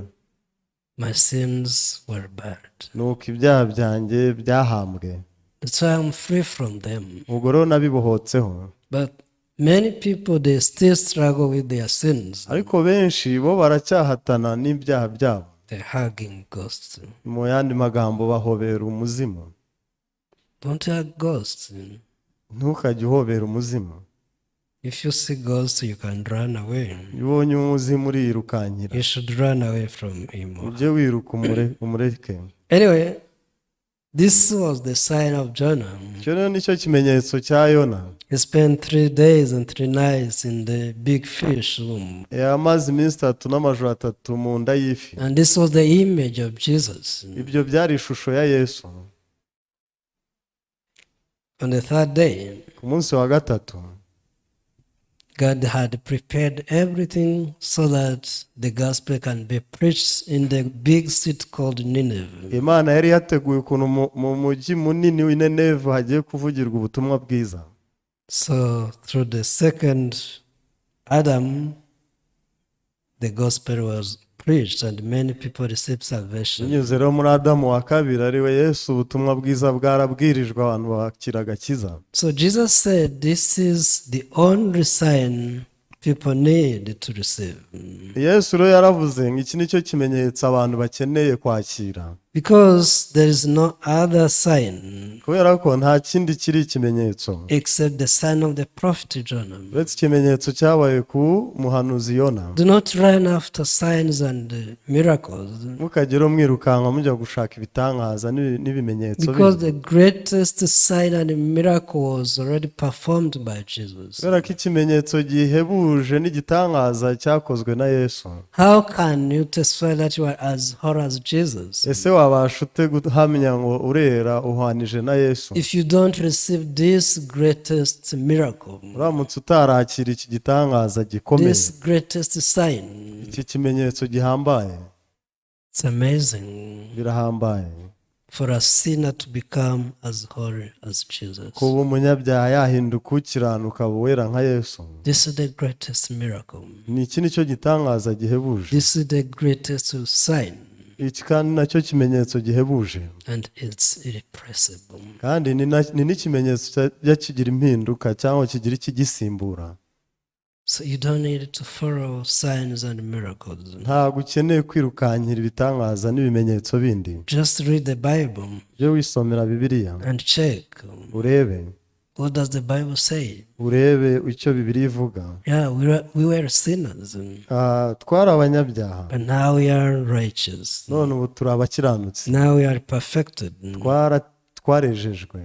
My sins were buried. Nuko ibyaha byanjye byahambwe. That's why I'm free from them. Ubwo rero nabibohotseho. But many people, they still struggle with their sins. Ariko benshi bo baracyahatana n'ibyaha byabo. They're hugging ghosts. Mu yandi magambo bahobera umuzimu. Don't hug ghosts. Ntukajye uhobera umuzimu. If you see ghosts, you can run away. Ubonye umuzimu urirukankira. You should run away from him. Ujye wiruka umureke. Anyway, this was the sign of Jonah. Icyo rero nicyo kimenyetso cya Yona. He spent 3 days and 3 nights in the big fish room. Yamaze iminsi 3 n'amajoro 3 mu nda y'ifi. And this was the image of Jesus. Ibyo byari ishusho ya Yesu. On the 3rd day, ku munsi wa gatatu, God had prepared everything so that the gospel can be preached in the big city called Nineveh. Imana yari yateguye ukuntu mu mujyi munini w'Nineve hagiye kuvugirwa ubutumwa bwiza. So through the second Adam, the gospel was preached and many people received salvation. Binyuze rero muri Adamu wa kabiri ari we Yesu, ubutumwa bwiza bwarabwirijwe abantu bakira agakiza. So Jesus said this is the only sign people need to receive. Yesu rero yaravuze ngo iki nicyo kimenyetso abantu bakeneye kwakira. Because there is no other sign Kubera ko nta kindi kiri ikimenyetso except the sign of the prophet Jonah. uretse ikimenyetso cyabaye ku muhanuzi Yona. Do not run after signs and miracles. Mukagera mwirukanka mujya gushaka ibitangaza n'ibimenyetso. Because the greatest sign and miracle was already performed by Jesus. Kubera ko ikimenyetso gihebuje n'igitangaza cyakozwe na Yesu. How can you testify that you are as holy as Jesus? Ese wabasha ute guhamya ngo urera uhwanije na Yesu if you don't receive this greatest miracle, uramutse utarakira iki gitangaza gikomeye, this greatest sign? Iki kimenyetso gihambaye. It's amazing Birahambaye for a sinner to become as holy as Jesus. kuba umunyabyaha yahinduka ukiranuka wera nka Yesu. This is the greatest miracle. Ni iki nicyo gitangaza gihebuje. This is the greatest sign. Iki kandi nacyo kimenyetso gihebuje. And it's irreplaceable. Kandi ni n'ikimenyetso kigira impinduka cyangwa kigira ikigisimbura. So you don't need to follow signs and miracles. Ntabwo ukeneye kwirukankira ibitangaza n'ibimenyetso bindi. Just read the Bible Je wisomera Bibiliya and check. Urebe. What does the Bible say? urebe icyo Bibiliya ivuga. Yeah, we were sinners, Twari abanyabyaha, but now we are righteous. none ubu turi abakiranutsi, Now we are perfected. twarejejwe.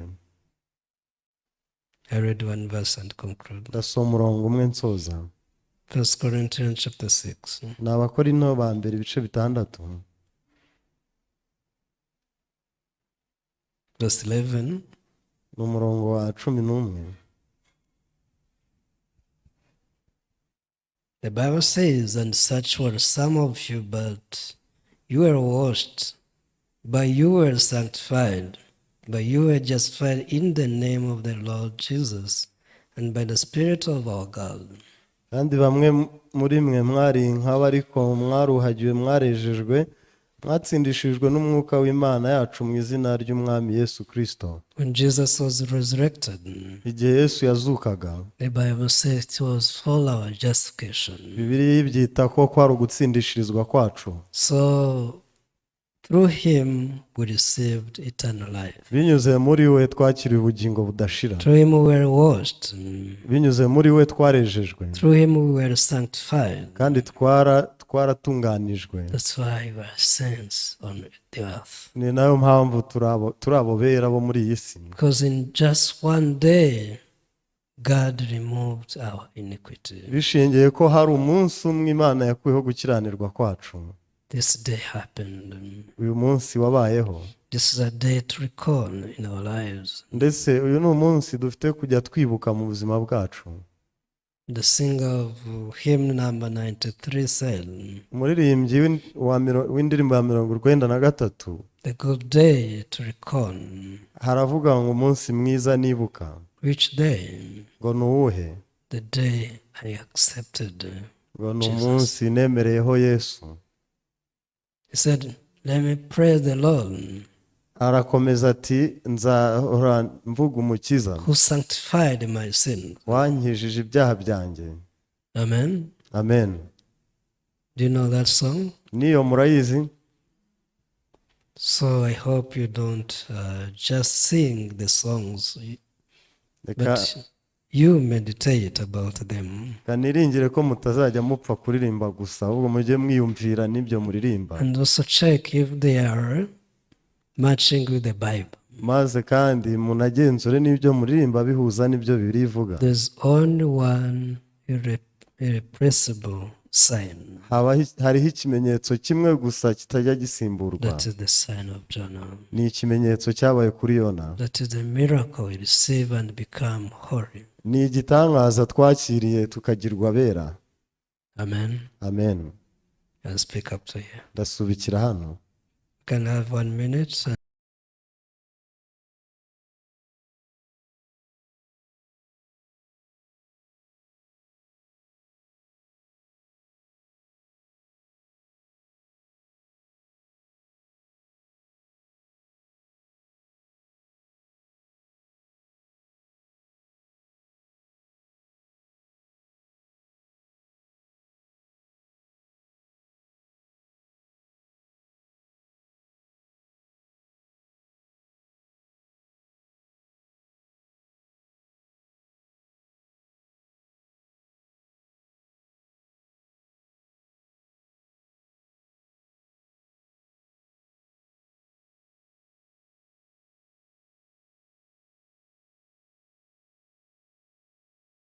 I read one verse and conclude. Ndasoma umurongo umwe nsoza. 1 Corinthians chapter 6. Ni Abakorinto ba mbere ibice 6. Verse 11. Ni umurongo wa 11. The Bible says, and such were some of you, but you were washed, but you were sanctified, but you were justified in the name of the Lord Jesus, and by the Spirit of our God. Kandi bamwe muri mwe mwari nk'abo, ariko mwaruhagiwe, mwarejejwe, mwatsindishijwe n'umwuka w'Imana yacu mu izina ry'Umwami Yesu Kristo. When Jesus was resurrected, igihe Yesu yazukaga, the Bible says it was for our justification. Bibiliya ibyita ko kwari ugutsindishirizwa kwacu. So through him we received eternal life. Binyuze muri we twakiriye ubugingo budashira. Through him we were washed. Binyuze muri we twarejejwe. Through him we were sanctified. Kandi twaratunganijwe. That's why we are saints on the earth. Ni nayo mpamvu turi abo bera bo muri iyi si. Because in just one day God removed our iniquity. Bishingiye ko hari umunsi umwe Imana yakuyeho gukiranirwa kwacu. This day happened. Uyu munsi wabayeho. This is a day to recall in our lives. Ndetse uyu ni umunsi dufite kujya twibuka mu buzima bwacu. The singer of hymn number 93 said, umuririmbyi w'indirimbo ya 93, the good day to recall. haravuga ngo umunsi mwiza nibuka. Which day? Ngo ni uwuhe? The day I accepted Ngo ni umunsi nemereyeho Yesu. He said, let me praise the Lord. Arakomeza ati, nzahora mvuga Umukiza who sanctified my sin. wankijije ibyaha byanjye. Amen. Amen. Do you know that song? Niyo murayizi? So I hope you don't just sing the songs, but you meditate about them. Kaniringire ko mutazajya mupfa kuririmba gusa, ahubwo mujye mwiyumvira n'ibyo muririmba. And also check if they are matching with the Bible. Maze kandi munagenzure n'ibyo muririmba bihuza n'ibyo Bibiliya ivuga. There's only one irreplaceable sign. Hariho ikimenyetso kimwe gusa kitajya gisimburwa. That is the sign of Jonah. Ni ikimenyetso cyabaye kuri Yona. That is the miracle we receive and become holy. Ni igitangaza twakiriye tukagirwa bera. Amen. Amen. I'll speak up to you. Ndasubikira hano. Can I have 1 minute?